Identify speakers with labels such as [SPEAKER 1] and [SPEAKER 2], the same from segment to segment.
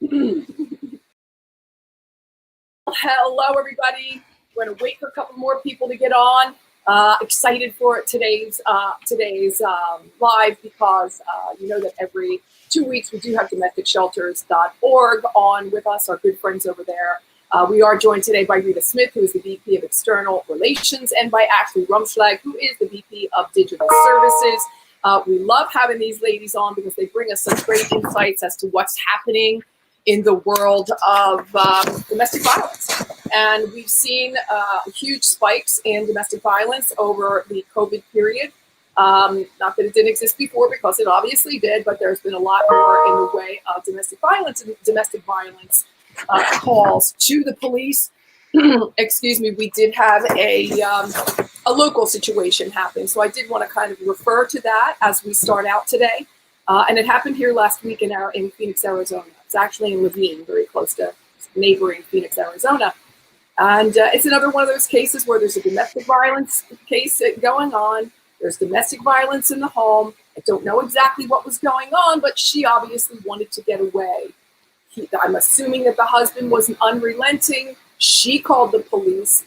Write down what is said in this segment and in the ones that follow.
[SPEAKER 1] Hello, everybody. We're going to wait for a couple more people to get on. Excited for today's live because you know that every 2 weeks we do have domesticshelters.org on with us, our good friends over there. We are joined today by Rita Smith, who is the VP of External Relations, and by Ashley Rumschlag, who is the VP of Digital Services. We love having these ladies on because they bring us such great insights as to what's happening in the world of domestic violence. And we've seen huge spikes in domestic violence over the COVID period. Not that it didn't exist before, because it obviously did, but there's been a lot more in the way of domestic violence and domestic violence calls to the police. Excuse me, we did have a local situation happen. So I did want to kind of refer to that as we start out today. And it happened here last week in Phoenix, Arizona. It's actually in Levine, very close to neighboring Phoenix, Arizona. And it's another one of those cases where there's a domestic violence case going on. There's domestic violence in the home. I don't know exactly what was going on, but she obviously wanted to get away. I'm assuming that the husband wasn't unrelenting. She called the police.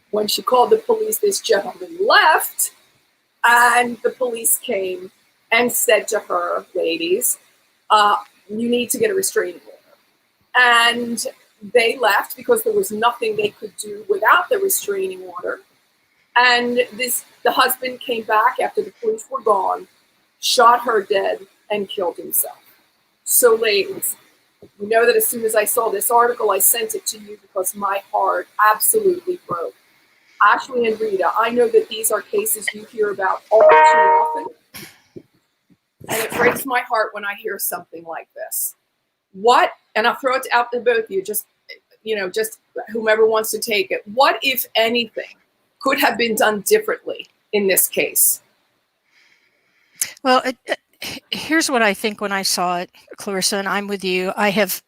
[SPEAKER 1] When she called the police, this gentleman left, and the police came and said to her, ladies, you need to get a restraining order. And they left because there was nothing they could do without the restraining order. And the husband came back after the police were gone, shot her dead, and killed himself. So ladies, you know that as soon as I saw this article, I sent it to you because my heart absolutely broke. Ashley and Rita, I know that these are cases you hear about all too often. And it breaks my heart when I hear something like this. What, and I'll throw it out to both of you, just whomever wants to take it. What, if anything, could have been done differently in this case?
[SPEAKER 2] Well, here's what I think when I saw it, Clarissa, and I'm with you. I have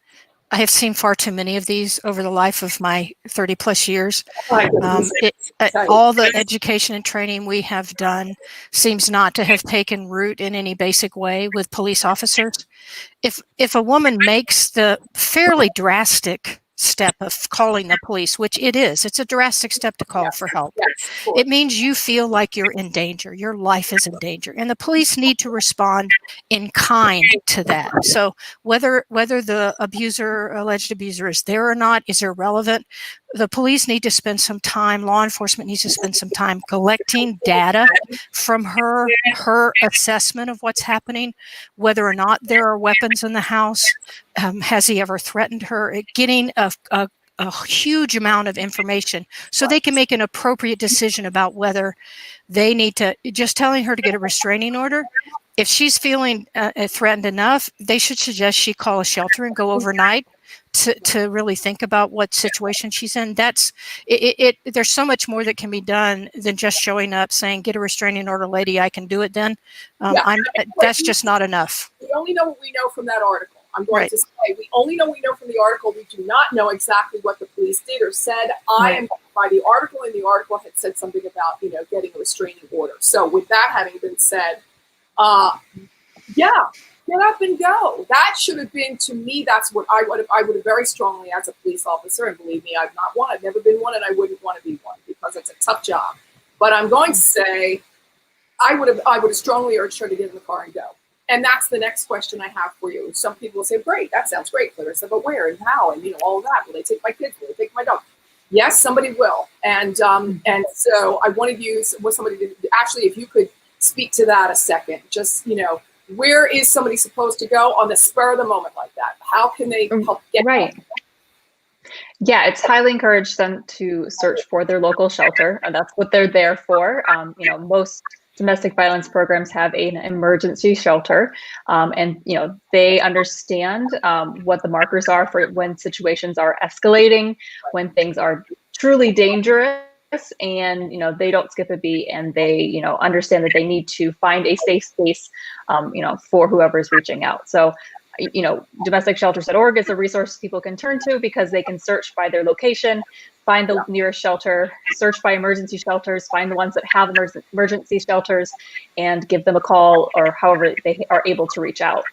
[SPEAKER 2] seen far too many of these over the life of my 30 plus years. All the education and training we have done seems not to have taken root in any basic way with police officers. If a woman makes the fairly drastic step of calling the police, which it's a drastic step to call for help. It means you feel like you're in danger. Your life is in danger. And the police need to respond in kind to that. So whether the alleged abuser is there or not is irrelevant. The police need to spend some time, law enforcement needs to spend some time collecting data from her assessment of what's happening, whether or not there are weapons in the house. Has he ever threatened her? Getting a huge amount of information so they can make an appropriate decision about whether they need to, just telling her to get a restraining order. If she's feeling threatened enough, they should suggest she call a shelter and go overnight to really think about what situation she's in. That's it. There's so much more that can be done than just showing up saying, get a restraining order, lady, I can do it then. That's just not enough.
[SPEAKER 1] We only know what we know from that article. I'm going to say we only know what we know from the article. We do not know exactly what the police did or said. I am by the article, and the article had said something about getting a restraining order. So with that having been said, get up and go. That should have been, to me, that's what I would have very strongly, as a police officer, and believe me, I've never been one, and I wouldn't want to be one because it's a tough job. But I'm going to say I would have strongly urged her to get in the car and go. And that's the next question I have for you. Some people will say, great, that sounds great, Clarissa, but where and how and all of that. Will they take my kids? Will they take my dog? Yes, somebody will. And so I wanted you, somebody to, actually, if you could speak to that a second, just, where is somebody supposed to go on the spur of the moment like that? How can they help get
[SPEAKER 3] right?
[SPEAKER 1] Home?
[SPEAKER 3] Yeah, it's highly encouraged them to search for their local shelter, and that's what they're there for. Most domestic violence programs have an emergency shelter, and they understand what the markers are for when situations are escalating, when things are truly dangerous, and they don't skip a beat, and they understand that they need to find a safe space for whoever's reaching out. So domesticshelters.org is a resource people can turn to because they can search by their location, find the nearest shelter, search by emergency shelters, find the ones that have emergency shelters, and give them a call or however they are able to reach out.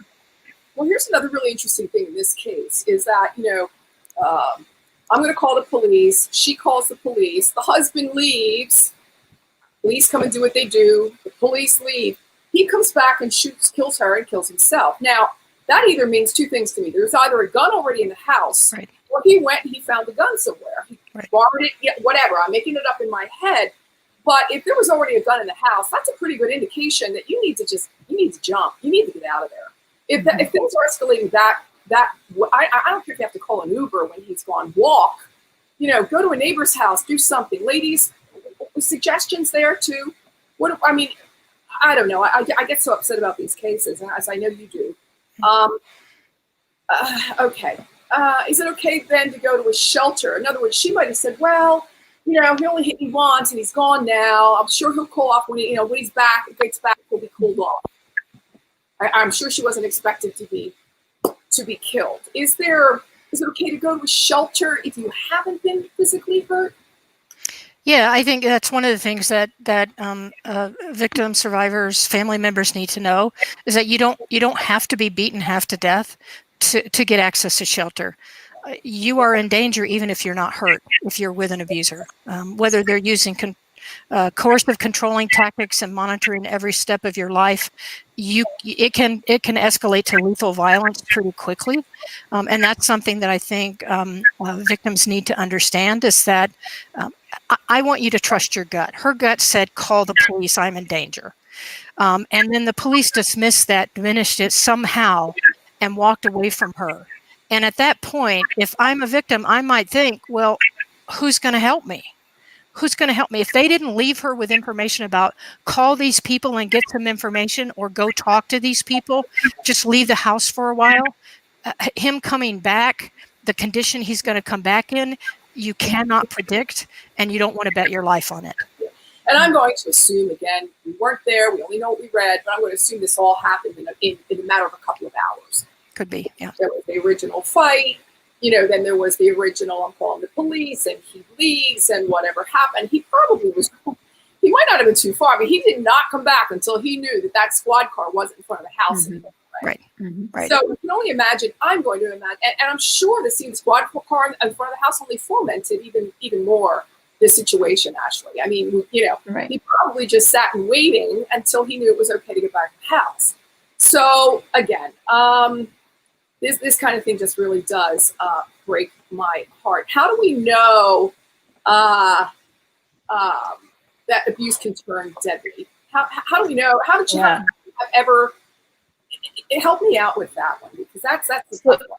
[SPEAKER 1] Well, here's another really interesting thing in this case is that, I'm going to call the police. She calls the police. The husband leaves. Police come and do what they do. The police leave. He comes back and kills her and kills himself. Now, that either means two things to me. There's either a gun already in the house,
[SPEAKER 2] right,
[SPEAKER 1] or he went and he found the gun somewhere. He
[SPEAKER 2] right,
[SPEAKER 1] borrowed it, yeah, whatever. I'm making it up in my head. But if there was already a gun in the house, that's a pretty good indication that you need to jump. You need to get out of there. If things are escalating I don't care if you have to call an Uber when he's gone. Walk, go to a neighbor's house, do something. Ladies, suggestions there too. I don't know. I get so upset about these cases, as I know you do. Okay. Is it okay then to go to a shelter? In other words, she might have said, well, he only hit me once and he's gone now. I'm sure he'll cool off when when he's back. If he gets back, he'll be cooled off. I'm sure she wasn't expected to be killed. Is it okay to go to a shelter if you haven't been physically hurt?
[SPEAKER 2] Yeah, I think that's one of the things that victims, survivors, family members need to know is that you don't have to be beaten half to death to get access to shelter. You are in danger even if you're not hurt, if you're with an abuser, whether they're using coercive controlling tactics and monitoring every step of your life. It can escalate to lethal violence pretty quickly, and that's something that I think victims need to understand is that I want you to trust your gut. Her gut said, call the police, I'm in danger. And then the police dismissed that, diminished it somehow, and walked away from her. And at that point, if I'm a victim, I might think, well, who's going to help me? Who's going to help me? If they didn't leave her with information about call these people and get some information or go talk to these people, just leave the house for a while, him coming back, the condition he's going to come back in, you cannot predict, and you don't want to bet your life on it.
[SPEAKER 1] And I'm going to assume, again, we weren't there, we only know what we read, but I'm going to assume this all happened in a matter of a couple of hours.
[SPEAKER 2] Could be, yeah.
[SPEAKER 1] There was the original fight, then there was the original, I'm calling the police, and he leaves, and whatever happened, he might not have been too far, but he did not come back until he knew that squad car wasn't in front of the house anymore.
[SPEAKER 2] Right. Mm-hmm. Right.
[SPEAKER 1] So you can only imagine, I'm going to imagine, and I'm sure the scene squad car in front of the house only fomented even more this situation, Ashley. I mean,
[SPEAKER 3] right.
[SPEAKER 1] He probably just sat and waiting until he knew it was okay to get back to the house. So again, this kind of thing just really does break my heart. How do we know that abuse can turn deadly? How do we know? How did you have ever? Help me out with that one, because that's the tough one.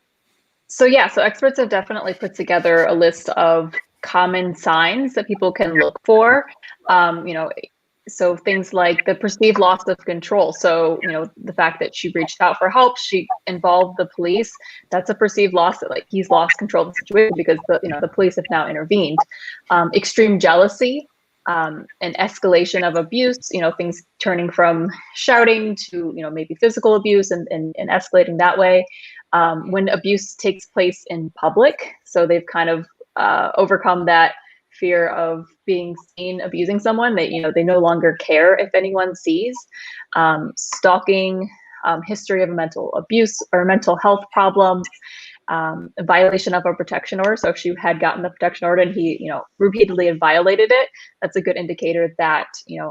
[SPEAKER 3] So experts have definitely put together a list of common signs that people can look for. So things like the perceived loss of control. So, the fact that she reached out for help, she involved the police. That's a perceived loss that he's lost control of the situation because the police have now intervened. Extreme jealousy. An escalation of abuse, things turning from shouting to, maybe physical abuse and escalating that way. When abuse takes place in public, so they've kind of overcome that fear of being seen abusing someone. They no longer care if anyone sees. Stalking, history of mental abuse or mental health problems. A violation of a protection order. So if she had gotten the protection order and he, repeatedly had violated it, that's a good indicator that,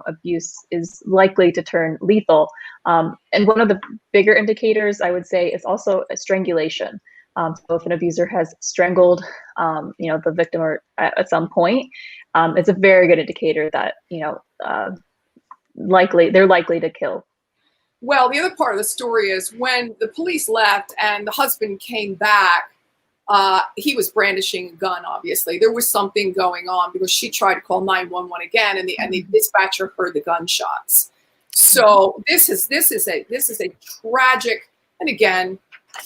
[SPEAKER 3] abuse is likely to turn lethal. And one of the bigger indicators I would say is also a strangulation. So if an abuser has strangled, the victim or at some point, it's a very good indicator that, they're likely to kill.
[SPEAKER 1] Well, the other part of the story is when the police left and the husband came back, he was brandishing a gun, obviously. There was something going on because she tried to call 911 again, and the dispatcher heard the gunshots. So this is a tragic, and again,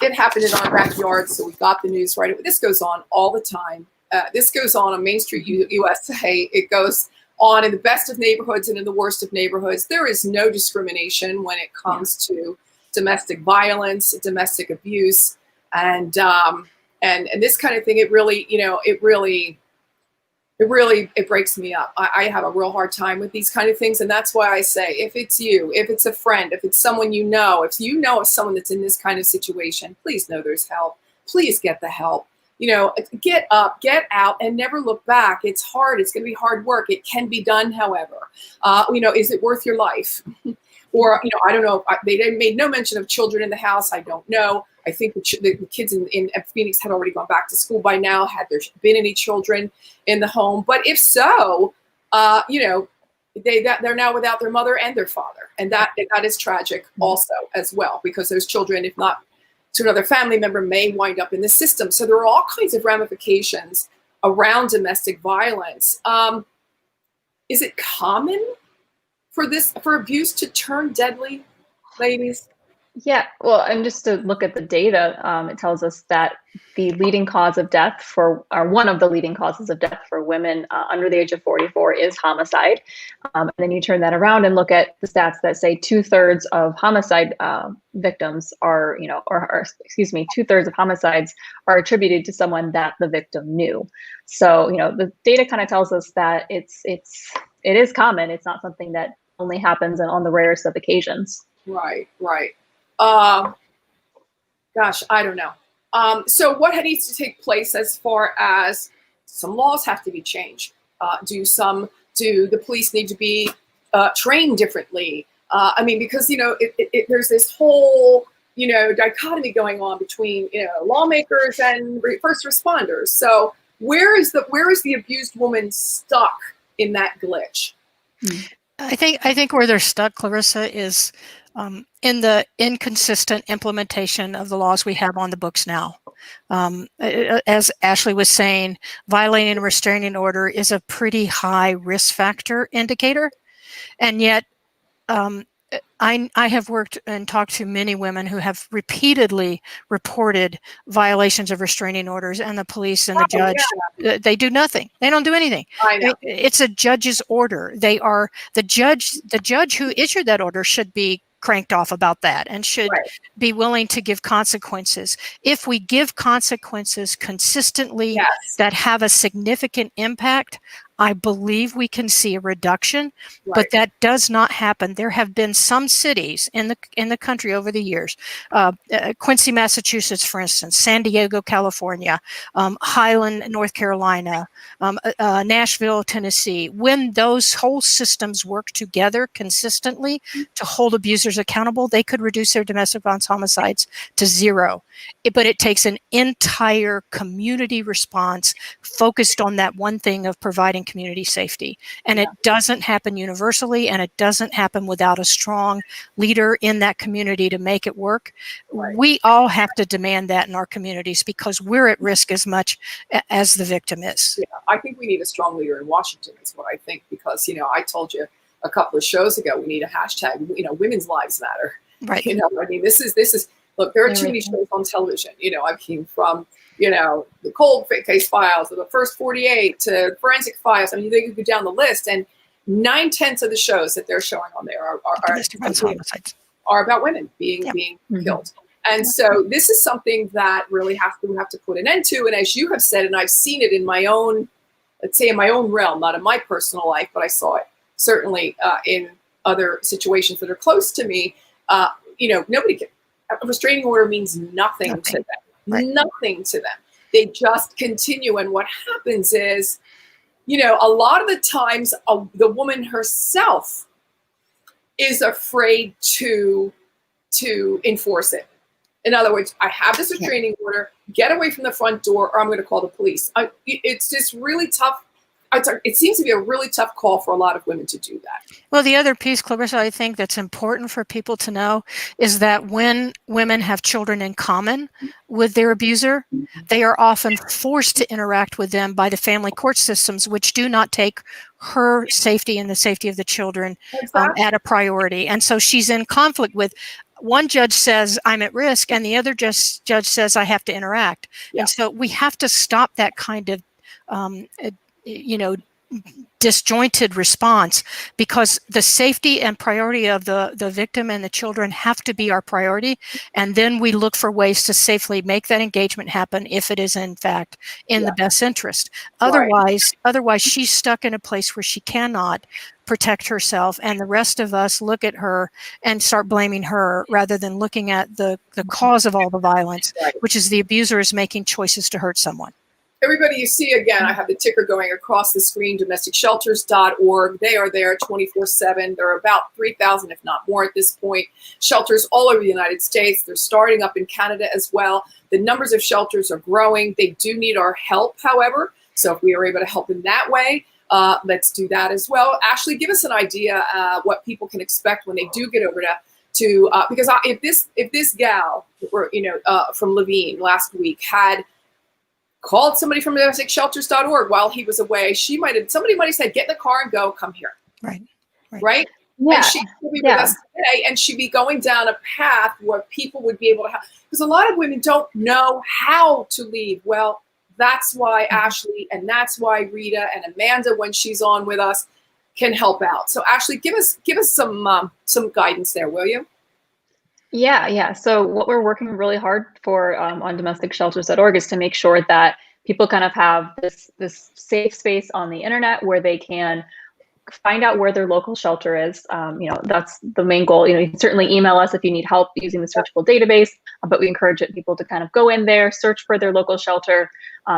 [SPEAKER 1] it happened in our backyard, so we got the news right. This goes on all the time. This goes on Main Street, USA. It goes on in the best of neighborhoods and in the worst of neighborhoods. There is no discrimination when it comes to domestic violence, domestic abuse, and this kind of thing. It really it breaks me up. I have a real hard time with these kind of things. And that's why I say, if it's you, if it's a friend, if it's someone you know, if you know of someone that's in this kind of situation, please know there's help. Please get the help. Get up, get out, and never look back. It's hard. It's going to be hard work. It can be done, however. Is it worth your life? Or, I don't know. They made no mention of children in the house. I don't know. I think the kids in Phoenix had already gone back to school by now. Had there been any children in the home? But if so, they're now without their mother and their father. And that is tragic also as well, because those children, if not to another family member, may wind up in the system. So there are all kinds of ramifications around domestic violence. Is it common for abuse to turn deadly, ladies?
[SPEAKER 3] Yeah, well, and just to look at the data, it tells us that the leading cause of death one of the leading causes of death for women under the age of 44 is homicide. And then you turn that around and look at the stats that say 2/3 of homicide victims are, 2/3 of homicides are attributed to someone that the victim knew. So, the data kind of tells us that it is common. It's not something that only happens on the rarest of occasions.
[SPEAKER 1] Right. Gosh, I don't know. So what needs to take place as far as some laws have to be changed? Do the police need to be trained differently? Because, there's this whole, dichotomy going on between, lawmakers and first responders. So where is the abused woman stuck in that glitch?
[SPEAKER 2] I think where they're stuck, Clarissa, is in the inconsistent implementation of the laws we have on the books now. As Ashley was saying, violating a restraining order is a pretty high risk factor indicator. And yet, I have worked and talked to many women who have repeatedly reported violations of restraining orders, and the police and the judge, they do nothing. They don't do anything.
[SPEAKER 1] I know.
[SPEAKER 2] It's a judge's order. The judge who issued that order should be cranked off about that and should be willing to give consequences. If we give consequences consistently that have a significant impact, I believe we can see a reduction, but that does not happen. There have been some cities in the country over the years, Quincy, Massachusetts, for instance, San Diego, California, Highland, North Carolina, Nashville, Tennessee. When those whole systems work together consistently to hold abusers accountable, they could reduce their domestic violence homicides to zero. But it takes an entire community response focused on that one thing of providing community safety. And it doesn't happen universally, and it doesn't happen without a strong leader in that community to make it work. We all have to demand that in our communities because we're at risk as much as the victim is. Yeah,
[SPEAKER 1] I think we need a strong leader in Washington is what I think, because, I told you a couple of shows ago, we need a hashtag, women's lives matter.
[SPEAKER 2] Right.
[SPEAKER 1] This is, look, there are too many shows on television. I came from, the cold case files, or the first 48 to forensic files. They could go down the list, and 9/10 of the shows that they're showing on there are about women being killed. And so this is something that really we have to put an end to. And as you have said, and I've seen it in my own, let's say in my own realm, not in my personal life, but I saw it certainly in other situations that are close to me. Nobody can. A restraining order means nothing to them. Nothing to them. They just continue. And what happens is, a lot of the times the woman herself is afraid to enforce it. In other words, I have this restraining order, get away from the front door, or I'm going to call the police. It's just really tough. It seems to be a really tough call for a lot of women to do that.
[SPEAKER 2] Well, the other piece, Clarissa, I think that's important for people to know is that when women have children in common with their abuser, they are often forced to interact with them by the family court systems, which do not take her safety and the safety of the children at a priority. And so she's in conflict with one judge says I'm at risk, and the other judge says I have to interact. And so we have to stop that kind of disjointed response, because the safety and priority of the victim and the children have to be our priority. And then we look for ways to safely make that engagement happen if it is in fact in the best interest. Otherwise she's stuck in a place where she cannot protect herself, and the rest of us look at her and start blaming her rather than looking at the cause of all the violence, which is the abuser is making choices to hurt someone.
[SPEAKER 1] Everybody you see, again, I have the ticker going across the screen, domesticshelters.org. They are there 24/7. There are about 3,000, if not more at this point, shelters all over the United States. They're starting up in Canada as well. The numbers of shelters are growing. They do need our help, however. So if we are able to help in that way, let's do that as well. Ashley, give us an idea what people can expect when they do get over to because if this gal, from Levine last week had called somebody from domesticshelters.org while he was away, somebody might have said, get in the car and go, come here. Right?
[SPEAKER 3] Yeah.
[SPEAKER 1] And she will be with us today, and she'd be going down a path where people would be able to help. Because a lot of women don't know how to leave. Well, that's why Ashley, and that's why Rita and Amanda, when she's on with us, can help out. So Ashley, give us some guidance there, will you?
[SPEAKER 3] Yeah. So what we're working really hard for on domesticshelters.org is to make sure that people kind of have this safe space on the internet where they can find out where their local shelter is. That's the main goal. You can certainly email us if you need help using the searchable database, but we encourage people to kind of go in there, search for their local shelter.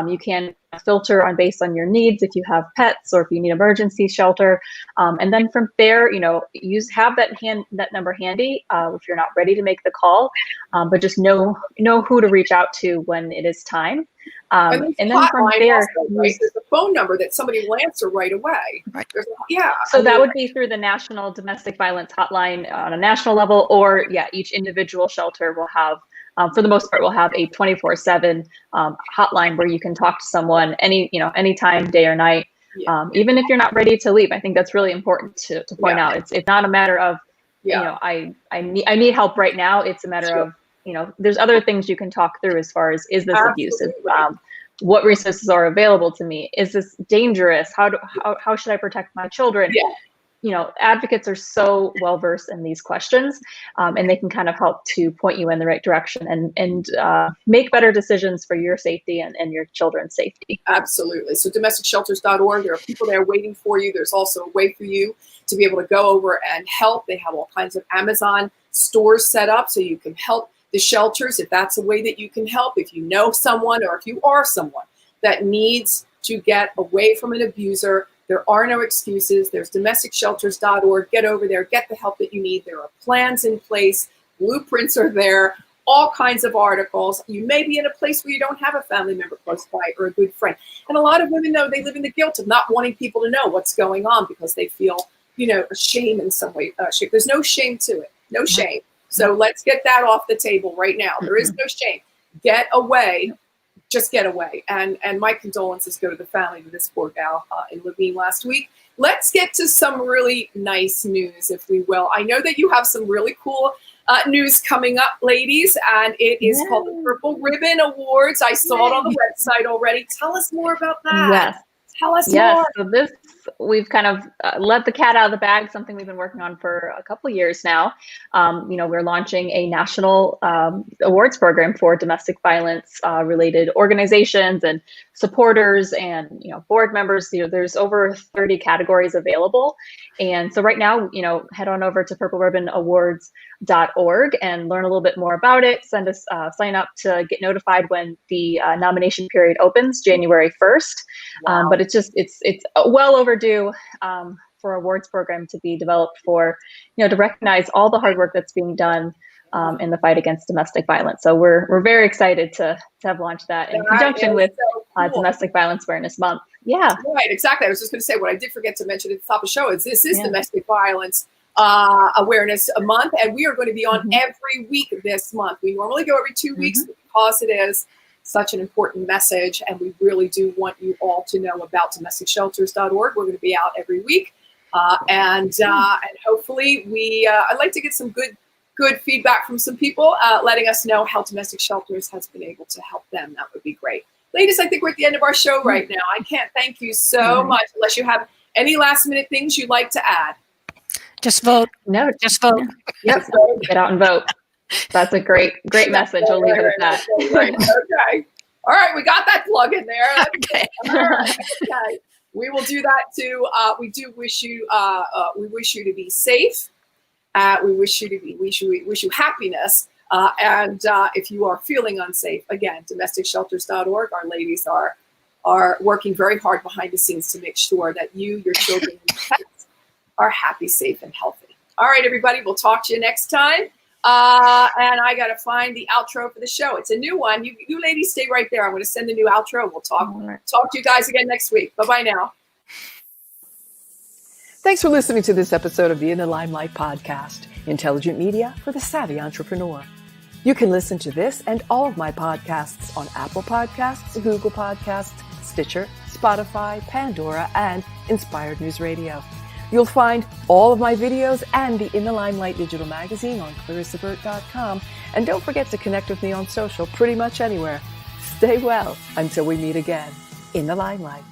[SPEAKER 3] You can filter based on your needs if you have pets or if you need emergency shelter. And then from there, have that number handy if you're not ready to make the call, but just know who to reach out to when it is time. And then from there,
[SPEAKER 1] also, right? There's a phone number that somebody will answer right away.
[SPEAKER 2] Right.
[SPEAKER 3] So that would be through the National Domestic Violence Hotline on a national level, or each individual shelter will have, for the most part, will have a 24/7 hotline where you can talk to someone anytime, day or night, even if you're not ready to leave. I think that's really important to point out. It's not a matter of I need help right now. It's a matter of there's other things you can talk through as far as, is this abusive? What resources are available to me? Is this dangerous? How should I protect my children? Advocates are so well versed in these questions, and they can kind of help to point you in the right direction and make better decisions for your safety and your children's safety.
[SPEAKER 1] Absolutely. So domesticshelters.org, there are people there waiting for you. There's also a way for you to be able to go over and help. They have all kinds of Amazon stores set up so you can help the shelters if that's a way that you can help. If you know someone or if you are someone that needs to get away from an abuser, there are no excuses. There's domesticshelters.org. Get over there, get the help that you need. There are plans in place, blueprints are there, all kinds of articles. You may be in a place where you don't have a family member close by or a good friend. And a lot of women, though, they live in the guilt of not wanting people to know what's going on because they feel, shame in some way. There's no shame to it, no shame. So let's get that off the table right now. There is no shame. Get away. Just get away. And my condolences go to the family of this poor gal in Levine last week. Let's get to some really nice news, if we will. I know that you have some really cool news coming up, ladies, and it is called the Purple Ribbon Awards. I saw it on the website already. Tell us more about that.
[SPEAKER 3] Yes.
[SPEAKER 1] Tell us more.
[SPEAKER 3] So we've kind of let the cat out of the bag, something we've been working on for a couple of years now. We're launching a national awards program for domestic violence related organizations and supporters and board members. There's over 30 categories available. And so right now, head on over to purpleribonawards.org and learn a little bit more about it. Sign up to get notified when the nomination period opens January 1st.
[SPEAKER 1] Wow.
[SPEAKER 3] But it's well overdue for awards program to be developed for, to recognize all the hard work that's being done in the fight against domestic violence. So we're very excited to have launched that in conjunction with Domestic Violence Awareness Month. Yeah.
[SPEAKER 1] Right, exactly. I was just going to say what I did forget to mention at the top of the show is this is Domestic Violence Awareness Month, and we are going to be on every week this month. We normally go every 2 weeks because it is such an important message, and we really do want you all to know about domesticshelters.org. We're going to be out every week, and hopefully I'd like to get some good feedback from some people letting us know how domestic shelters has been able to help them. That would be great. Ladies, I think we're at the end of our show right now. I can't thank you so much unless you have any last minute things you'd like to add.
[SPEAKER 2] Just vote.
[SPEAKER 3] No,
[SPEAKER 2] Just vote.
[SPEAKER 3] Yep. Get out and vote. That's a great message. I'll leave it at that.
[SPEAKER 1] Right. Okay. All right. We got that plug in there.
[SPEAKER 2] Okay.
[SPEAKER 1] All right. Okay. We will do that too. We do wish you, we wish you to be safe. We wish you happiness. And if you are feeling unsafe, again, domesticshelters.org, our ladies are working very hard behind the scenes to make sure that you, your children, and pets are happy, safe, and healthy. All right, everybody, we'll talk to you next time. And I got to find the outro for the show. It's a new one. You ladies stay right there. I'm going to send the new outro. We'll talk to you guys again next week. Bye-bye now.
[SPEAKER 4] Thanks for listening to this episode of the In the Limelight podcast, intelligent media for the savvy entrepreneur. You can listen to this and all of my podcasts on Apple Podcasts, Google Podcasts, Stitcher, Spotify, Pandora, and Inspired News Radio. You'll find all of my videos and the In the Limelight digital magazine on ClarissaBurt.com. And don't forget to connect with me on social pretty much anywhere. Stay well until we meet again in the Limelight.